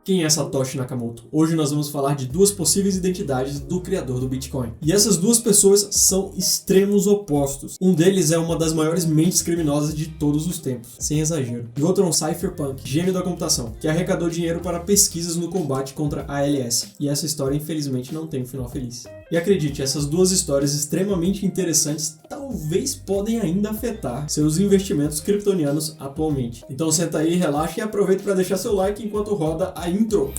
Quem é Satoshi Nakamoto? Hoje nós vamos falar de duas possíveis identidades do criador do Bitcoin. E essas duas pessoas são extremos opostos. Um deles é uma das maiores mentes criminosas de todos os tempos, sem exagero. E outro é um cypherpunk, gênio da computação, que arrecadou dinheiro para pesquisas no combate contra a ALS. E essa história, infelizmente, não tem um final feliz. E acredite, essas duas histórias extremamente interessantes talvez podem ainda afetar seus investimentos kryptonianos atualmente. Então senta aí, relaxa e aproveita para deixar seu like enquanto roda a intro.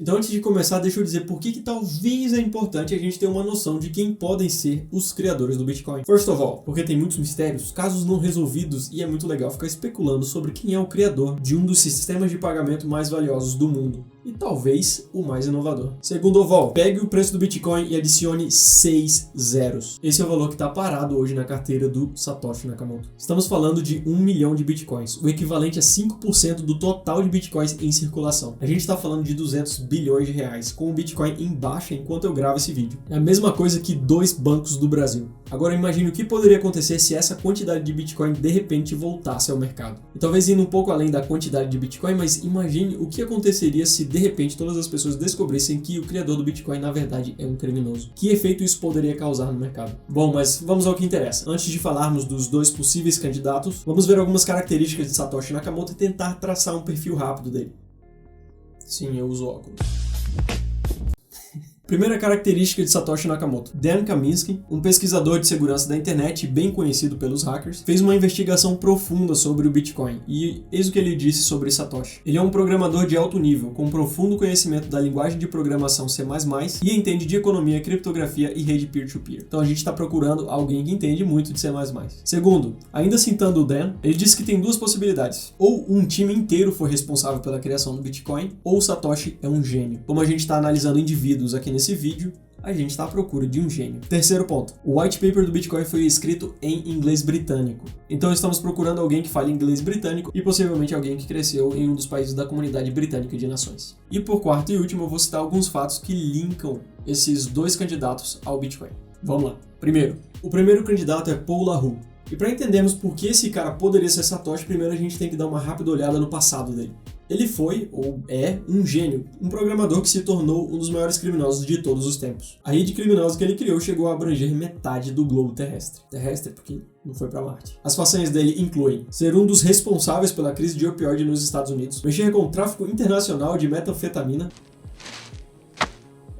Então, antes de começar, deixa eu dizer por que talvez é importante a gente ter uma noção de quem podem ser os criadores do Bitcoin. First of all, porque tem muitos mistérios, casos não resolvidos e é muito legal ficar especulando sobre quem é o criador de um dos sistemas de pagamento mais valiosos do mundo. E talvez o mais inovador. Segundo of all, pegue o preço do Bitcoin e adicione 6 zeros. Esse é o valor que está parado hoje na carteira do Satoshi Nakamoto. Estamos falando de 1 milhão de Bitcoins, o equivalente a 5% do total de Bitcoins em circulação. A gente está falando de 200 bilhões de reais, com o Bitcoin em baixa enquanto eu gravo esse vídeo. É a mesma coisa que 2 bancos do Brasil. Agora imagine o que poderia acontecer se essa quantidade de Bitcoin de repente voltasse ao mercado. E talvez indo um pouco além da quantidade de Bitcoin, mas imagine o que aconteceria se de repente todas as pessoas descobrissem que o criador do Bitcoin na verdade é um criminoso. Que efeito isso poderia causar no mercado? Bom, mas vamos ao que interessa. Antes de falarmos dos dois possíveis candidatos, vamos ver algumas características de Satoshi Nakamoto e tentar traçar um perfil rápido dele. Sim, eu uso óculos. Primeira característica de Satoshi Nakamoto. Dan Kaminsky, um pesquisador de segurança da internet bem conhecido pelos hackers, fez uma investigação profunda sobre o Bitcoin e eis o que ele disse sobre Satoshi. Ele é um programador de alto nível, com profundo conhecimento da linguagem de programação C++ e entende de economia, criptografia e rede peer-to-peer. Então a gente está procurando alguém que entende muito de C++. Segundo, ainda citando o Dan, ele disse que tem duas possibilidades. Ou um time inteiro foi responsável pela criação do Bitcoin, ou Satoshi é um gênio. Como a gente está analisando indivíduos aqui nesse vídeo, a gente está à procura de um gênio. Terceiro ponto. O white paper do Bitcoin foi escrito em inglês britânico. Então estamos procurando alguém que fale inglês britânico e possivelmente alguém que cresceu em um dos países da comunidade britânica de nações. E por quarto e último, eu vou citar alguns fatos que linkam esses dois candidatos ao Bitcoin. Vamos lá. Primeiro, o primeiro candidato é Paul LaRue. E para entendermos por que esse cara poderia ser Satoshi, primeiro a gente tem que dar uma rápida olhada no passado dele. Ele foi, ou é, um gênio, um programador que se tornou um dos maiores criminosos de todos os tempos. A rede criminosa que ele criou chegou a abranger metade do globo terrestre. Terrestre porque não foi para Marte. As façanhas dele incluem ser um dos responsáveis pela crise de opioide nos Estados Unidos, mexer com o tráfico internacional de metanfetamina,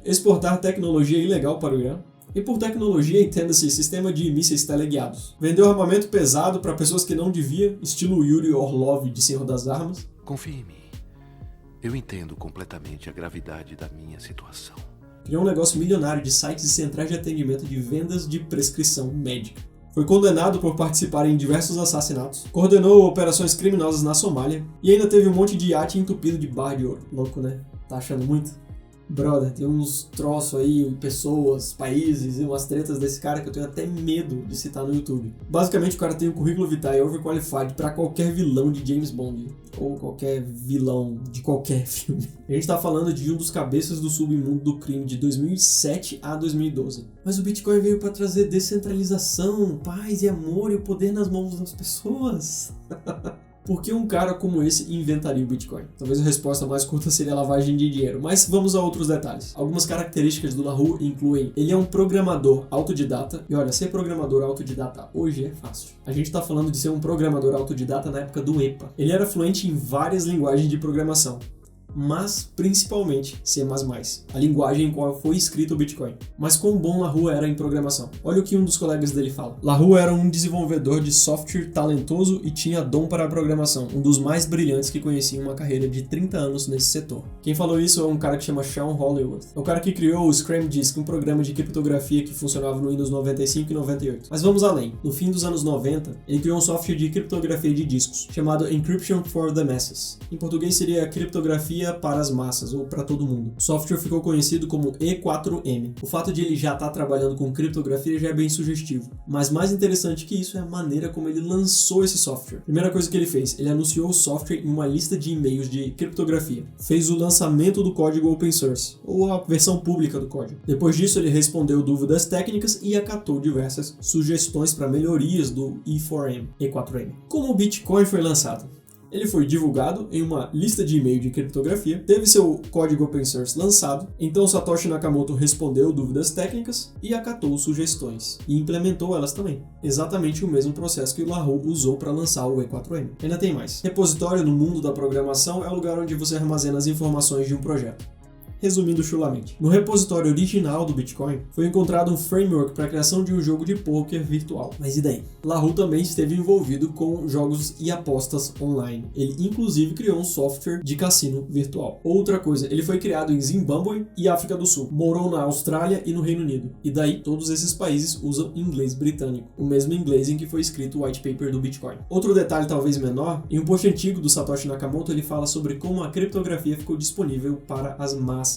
exportar tecnologia ilegal para o Irã, e por tecnologia, entenda-se sistema de mísseis teleguiados. Vendeu armamento pesado para pessoas que não devia, estilo Yuri Orlov de Senhor das Armas. Confie em mim. Eu entendo completamente a gravidade da minha situação. Criou um negócio milionário de sites e centrais de atendimento de vendas de prescrição médica. Foi condenado por participar em diversos assassinatos. Coordenou operações criminosas na Somália. E ainda teve um monte de iate entupido de barra de ouro. Louco, né? Tá achando muito? Brother, tem uns troços aí, pessoas, países e umas tretas desse cara que eu tenho até medo de citar no YouTube. Basicamente, o cara tem um currículo vitae overqualified pra qualquer vilão de James Bond, ou qualquer vilão de qualquer filme. A gente tá falando de um dos cabeças do submundo do crime de 2007 a 2012. Mas o Bitcoin veio pra trazer descentralização, paz e amor e o poder nas mãos das pessoas. Por que um cara como esse inventaria o Bitcoin? Talvez a resposta mais curta seria lavagem de dinheiro, mas vamos a outros detalhes. Algumas características do LaRue incluem: ele é um programador autodidata, e olha, ser programador autodidata hoje é fácil. A gente está falando de ser um programador autodidata na época do EPA. Ele era fluente em várias linguagens de programação, mas principalmente C++, a linguagem em qual foi escrito o Bitcoin. Mas quão bom LaRue era em programação? Olha o que um dos colegas dele fala. LaRue era um desenvolvedor de software talentoso e tinha dom para a programação, um dos mais brilhantes que conheci em uma carreira de 30 anos nesse setor. Quem falou isso é um cara que chama Sean Hollywood. É o cara que criou o Scram Disk, um programa de criptografia que funcionava no Windows 95 e 98. Mas vamos além. No fim dos anos 90, ele criou um software de criptografia de discos, chamado Encryption for the Masses. Em português seria criptografia criptografia para as massas, ou para todo mundo. O software ficou conhecido como E4M. O fato de ele já estar trabalhando com criptografia já é bem sugestivo, mas mais interessante que isso é a maneira como ele lançou esse software. Primeira coisa que ele fez, ele anunciou o software em uma lista de e-mails de criptografia. Fez o lançamento do código open source, ou a versão pública do código. Depois disso, ele respondeu dúvidas técnicas e acatou diversas sugestões para melhorias do E4M. Como o Bitcoin foi lançado? Ele foi divulgado em uma lista de e-mail de criptografia, teve seu código open source lançado, então Satoshi Nakamoto respondeu dúvidas técnicas e acatou sugestões, e implementou elas também. Exatamente o mesmo processo que o Larue usou para lançar o E4M. Ainda tem mais. Repositório no mundo da programação é o lugar onde você armazena as informações de um projeto. Resumindo chulamente, no repositório original do Bitcoin foi encontrado um framework para a criação de um jogo de poker virtual. Mas e daí? Larue também esteve envolvido com jogos e apostas online. Ele inclusive criou um software de cassino virtual. Outra coisa, ele foi criado em Zimbábue e África do Sul. Morou na Austrália e no Reino Unido. E daí todos esses países usam inglês britânico, o mesmo inglês em que foi escrito o white paper do Bitcoin. Outro detalhe talvez menor, em um post antigo do Satoshi Nakamoto ele fala sobre como a criptografia ficou disponível para as massas.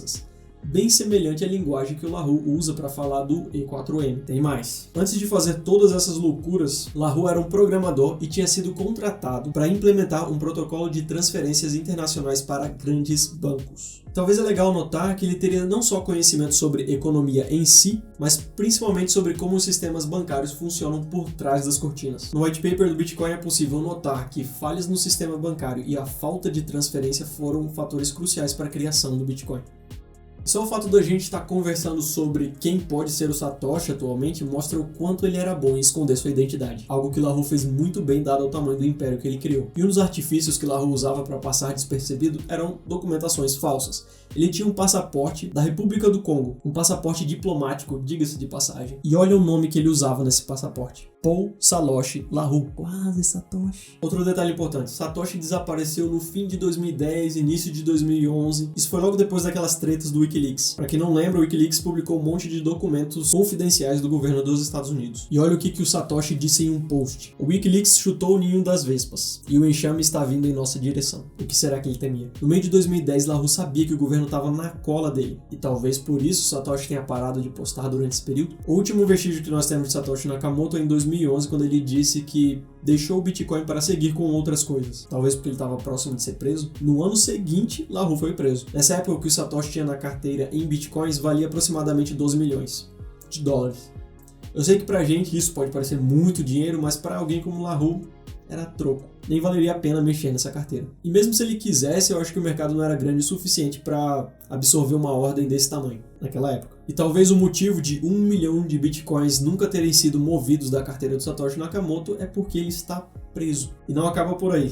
Bem semelhante à linguagem que o Larue usa para falar do E4M. Tem mais. Antes de fazer todas essas loucuras, Larue era um programador e tinha sido contratado para implementar um protocolo de transferências internacionais para grandes bancos. Talvez é legal notar que ele teria não só conhecimento sobre economia em si, mas principalmente sobre como os sistemas bancários funcionam por trás das cortinas. No white paper do Bitcoin é possível notar que falhas no sistema bancário e a falta de transferência foram fatores cruciais para a criação do Bitcoin. Só o fato da gente estar conversando sobre quem pode ser o Satoshi atualmente mostra o quanto ele era bom em esconder sua identidade, algo que Larue fez muito bem dado ao tamanho do império que ele criou. E um dos artifícios que Larue usava para passar despercebido eram documentações falsas. Ele tinha um passaporte da República do Congo, um passaporte diplomático, diga-se de passagem. E olha o nome que ele usava nesse passaporte. Paul Saloshi Larue. Quase Satoshi. Outro detalhe importante, Satoshi desapareceu no fim de 2010, início de 2011. Isso foi logo depois daquelas tretas do Wikileaks. Para quem não lembra, o Wikileaks publicou um monte de documentos confidenciais do governo dos Estados Unidos. E olha o que o Satoshi disse em um post. O Wikileaks chutou o ninho das vespas, e o enxame está vindo em nossa direção. O que será que ele temia? No meio de 2010, Larue sabia que o governo estava na cola dele, e talvez por isso Satoshi tenha parado de postar durante esse período. O último vestígio que nós temos de Satoshi Nakamoto é em 2011, quando ele disse que deixou o Bitcoin para seguir com outras coisas. Talvez porque ele estava próximo de ser preso. No ano seguinte, Larue foi preso. Nessa época, o que o Satoshi tinha na carteira em Bitcoins valia aproximadamente 12 milhões de dólares. Eu sei que pra gente isso pode parecer muito dinheiro, mas para alguém como Larue era troco. Nem valeria a pena mexer nessa carteira. E mesmo se ele quisesse, eu acho que o mercado não era grande o suficiente para absorver uma ordem desse tamanho naquela época. E talvez o motivo de 1 milhão de bitcoins nunca terem sido movidos da carteira do Satoshi Nakamoto é porque ele está preso. E não acaba por aí.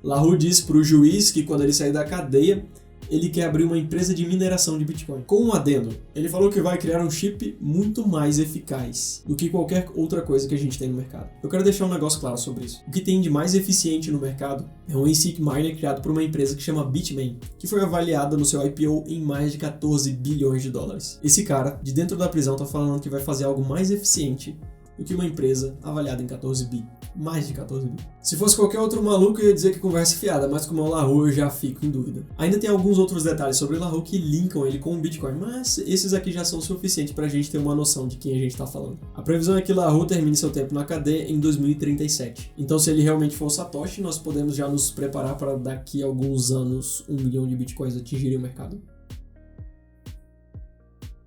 Larue disse para o juiz que quando ele sair da cadeia, ele quer abrir uma empresa de mineração de Bitcoin. Com um adendo, ele falou que vai criar um chip muito mais eficaz do que qualquer outra coisa que a gente tem no mercado. Eu quero deixar um negócio claro sobre isso. O que tem de mais eficiente no mercado é um ASIC miner criado por uma empresa que chama Bitmain, que foi avaliada no seu IPO em mais de 14 bilhões de dólares. Esse cara, de dentro da prisão, tá falando que vai fazer algo mais eficiente do que uma empresa avaliada em 14 bi. Mais de 14 bi. Se fosse qualquer outro maluco, eu ia dizer que conversa fiada, mas como é o Larue, eu já fico em dúvida. Ainda tem alguns outros detalhes sobre o Larue que linkam ele com o Bitcoin, mas esses aqui já são suficientes pra gente ter uma noção de quem a gente tá falando. A previsão é que Larue termine seu tempo na cadeia em 2037. Então, se ele realmente for o Satoshi, nós podemos já nos preparar para daqui a alguns anos 1 milhão de Bitcoins atingirem o mercado.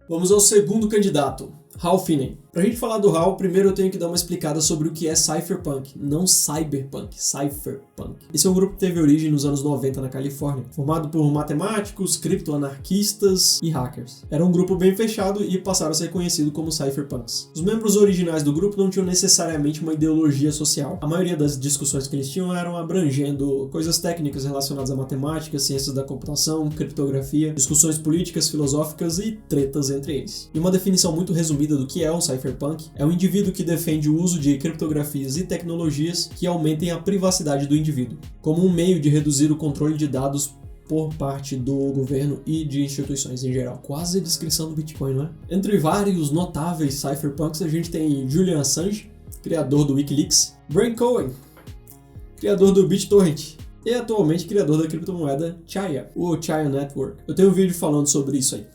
Vamos ao segundo candidato, Hal Finney. Pra gente falar do Hal, primeiro eu tenho que dar uma explicada sobre o que é Cypherpunk, não Cyberpunk, Cypherpunk. Esse é um grupo que teve origem nos anos 90 na Califórnia, formado por matemáticos, criptoanarquistas e hackers. Era um grupo bem fechado e passaram a ser conhecido como Cypherpunks. Os membros originais do grupo não tinham necessariamente uma ideologia social. A maioria das discussões que eles tinham eram abrangendo coisas técnicas relacionadas à matemática, ciências da computação, criptografia, discussões políticas, filosóficas e tretas entre eles. E uma definição muito resumida do que é um Cypherpunk é um indivíduo que defende o uso de criptografias e tecnologias que aumentem a privacidade do indivíduo, como um meio de reduzir o controle de dados por parte do governo e de instituições em geral. Quase a descrição do Bitcoin, não é? Entre vários notáveis cypherpunks, a gente tem Julian Assange, criador do Wikileaks, Brian Cohen, criador do BitTorrent, e é atualmente criador da criptomoeda Chaya, o Chaya Network. Eu tenho um vídeo falando sobre isso aí.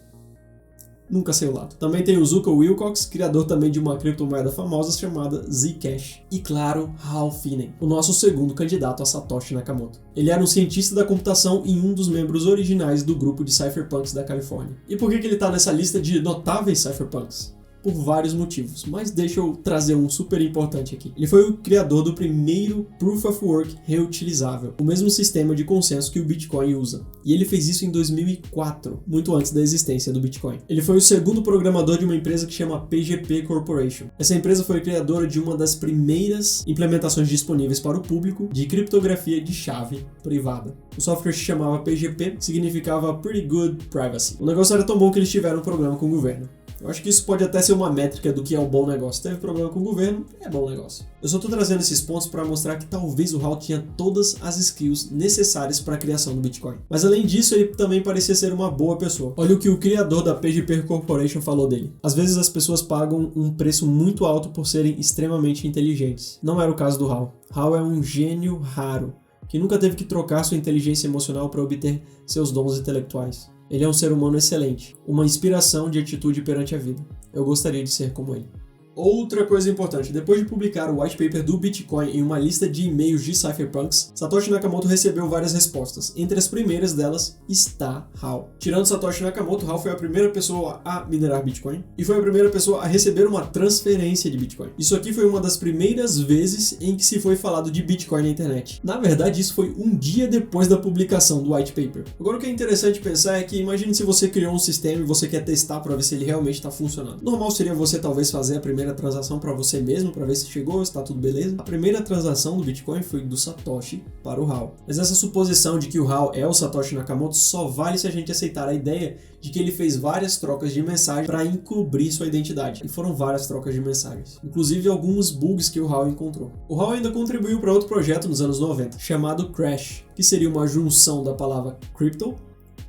Nunca sei o lado. Também tem o Zuko Wilcox, criador também de uma criptomoeda famosa chamada Zcash. E claro, Hal Finney, o nosso segundo candidato a Satoshi Nakamoto. Ele era um cientista da computação e um dos membros originais do grupo de cypherpunks da Califórnia. E por que ele está nessa lista de notáveis cypherpunks? Por vários motivos, mas deixa eu trazer um super importante aqui. Ele foi o criador do primeiro Proof of Work reutilizável, o mesmo sistema de consenso que o Bitcoin usa. E ele fez isso em 2004, muito antes da existência do Bitcoin. Ele foi o segundo programador de uma empresa que chama PGP Corporation. Essa empresa foi criadora de uma das primeiras implementações disponíveis para o público de criptografia de chave privada. O software se chamava PGP, que significava Pretty Good Privacy. O negócio era tão bom que eles tiveram um problema com o governo. Eu acho que isso pode até ser uma métrica do que é um bom negócio. Teve problema com o governo, é bom negócio. Eu só estou trazendo esses pontos para mostrar que talvez o Hal tinha todas as skills necessárias para a criação do Bitcoin. Mas além disso, ele também parecia ser uma boa pessoa. Olha o que o criador da PGP Corporation falou dele. Às vezes as pessoas pagam um preço muito alto por serem extremamente inteligentes. Não era o caso do Hal. Hal é um gênio raro, que nunca teve que trocar sua inteligência emocional para obter seus dons intelectuais. Ele é um ser humano excelente, uma inspiração de atitude perante a vida. Eu gostaria de ser como ele. Outra coisa importante, depois de publicar o white paper do Bitcoin em uma lista de e-mails de cypherpunks, Satoshi Nakamoto recebeu várias respostas. Entre as primeiras delas está Hal. Tirando Satoshi Nakamoto, Hal foi a primeira pessoa a minerar Bitcoin e foi a primeira pessoa a receber uma transferência de Bitcoin. Isso aqui foi uma das primeiras vezes em que se foi falado de Bitcoin na internet. Na verdade, isso foi um dia depois da publicação do white paper. Agora, o que é interessante pensar é que imagine se você criou um sistema e você quer testar para ver se ele realmente está funcionando. Normal seria você talvez fazer a primeira transação para você mesmo, para ver se chegou, se está tudo beleza. A primeira transação do Bitcoin foi do Satoshi para o Hal. Mas essa suposição de que o Hal é o Satoshi Nakamoto só vale se a gente aceitar a ideia de que ele fez várias trocas de mensagem para encobrir sua identidade. E foram várias trocas de mensagens. Inclusive alguns bugs que o Hal encontrou. O Hal ainda contribuiu para outro projeto nos anos 90, chamado Crash, que seria uma junção da palavra crypto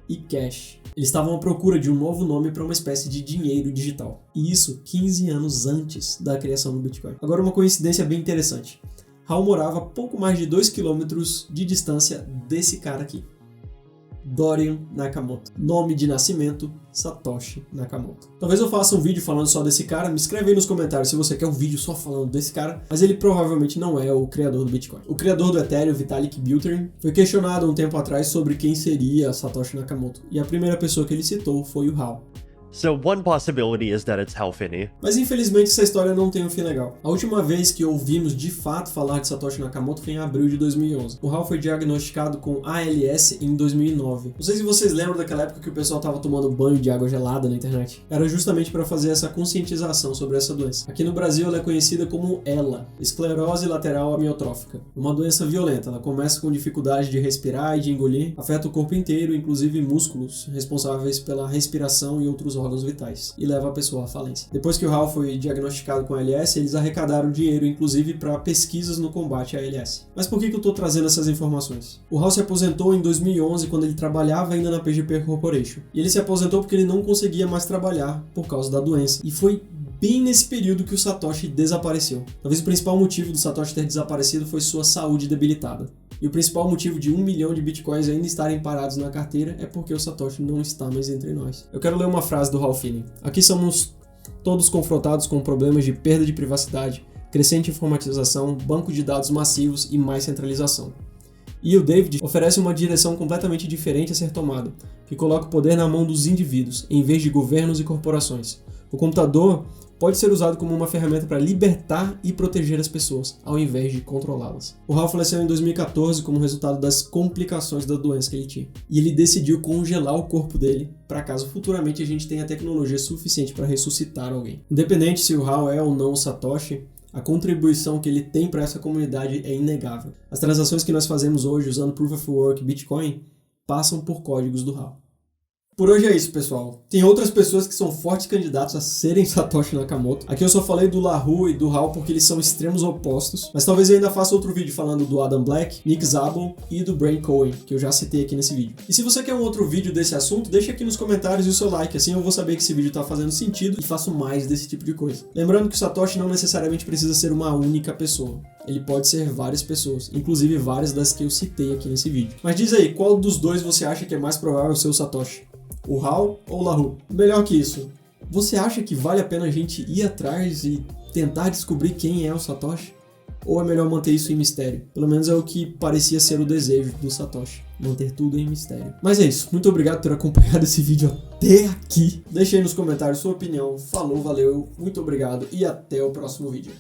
e cash. Eles estavam à procura de um novo nome para uma espécie de dinheiro digital. E isso 15 anos antes da criação do Bitcoin. Agora, uma coincidência bem interessante. Hal morava a pouco mais de 2 km de distância desse cara aqui. Dorian Nakamoto. Nome de nascimento, Satoshi Nakamoto. Talvez eu faça um vídeo falando só desse cara. Me escreve aí nos comentários se você quer um vídeo só falando desse cara. Mas ele provavelmente não é o criador do Bitcoin. O criador do Ethereum, Vitalik Buterin, foi questionado um tempo atrás sobre quem seria Satoshi Nakamoto. E a primeira pessoa que ele citou foi o Hal. So one possibility is that it's Hal Finney. Mas infelizmente essa história não tem um fim legal. A última vez que ouvimos de fato falar de Satoshi Nakamoto foi em abril de 2011. O Hal foi diagnosticado com ALS em 2009. Não sei se vocês lembram daquela época que o pessoal estava tomando banho de água gelada na internet. Era justamente para fazer essa conscientização sobre essa doença. Aqui no Brasil ela é conhecida como ELA, esclerose lateral amiotrófica. Uma doença violenta, ela começa com dificuldade de respirar e de engolir, afeta o corpo inteiro, inclusive músculos responsáveis pela respiração e outros órgãos vitais, e leva a pessoa à falência. Depois que o Hal foi diagnosticado com ALS, eles arrecadaram dinheiro, inclusive para pesquisas no combate à ALS. Mas por que eu estou trazendo essas informações? O Hal se aposentou em 2011 quando ele trabalhava ainda na PGP Corporation. E ele se aposentou porque ele não conseguia mais trabalhar por causa da doença. E foi bem nesse período que o Satoshi desapareceu. Talvez o principal motivo do Satoshi ter desaparecido foi sua saúde debilitada. E o principal motivo de 1 milhão de bitcoins ainda estarem parados na carteira é porque o Satoshi não está mais entre nós. Eu quero ler uma frase do Hal Finney. Aqui somos todos confrontados com problemas de perda de privacidade, crescente informatização, banco de dados massivos e mais centralização. E o David oferece uma direção completamente diferente a ser tomada, que coloca o poder na mão dos indivíduos, em vez de governos e corporações. O computador pode ser usado como uma ferramenta para libertar e proteger as pessoas, ao invés de controlá-las. O Hal faleceu em 2014 como resultado das complicações da doença que ele tinha. E ele decidiu congelar o corpo dele, para caso futuramente a gente tenha tecnologia suficiente para ressuscitar alguém. Independente se o Hal é ou não o Satoshi, a contribuição que ele tem para essa comunidade é inegável. As transações que nós fazemos hoje usando Proof of Work Bitcoin passam por códigos do Hal. Por hoje é isso, pessoal. Tem outras pessoas que são fortes candidatos a serem Satoshi Nakamoto. Aqui eu só falei do Lahu e do Hal porque eles são extremos opostos, mas talvez eu ainda faça outro vídeo falando do Adam Black, Nick Szabo e do Brian Cohen, que eu já citei aqui nesse vídeo. E se você quer um outro vídeo desse assunto, deixa aqui nos comentários o seu like, assim eu vou saber que esse vídeo tá fazendo sentido e faço mais desse tipo de coisa. Lembrando que o Satoshi não necessariamente precisa ser uma única pessoa. Ele pode ser várias pessoas, inclusive várias das que eu citei aqui nesse vídeo. Mas diz aí, qual dos dois você acha que é mais provável ser o Satoshi? O Hal ou o Lahu? Melhor que isso, você acha que vale a pena a gente ir atrás e tentar descobrir quem é o Satoshi? Ou é melhor manter isso em mistério? Pelo menos é o que parecia ser o desejo do Satoshi, manter tudo em mistério. Mas é isso, muito obrigado por ter acompanhado esse vídeo até aqui. Deixe aí nos comentários sua opinião, falou, valeu, muito obrigado e até o próximo vídeo.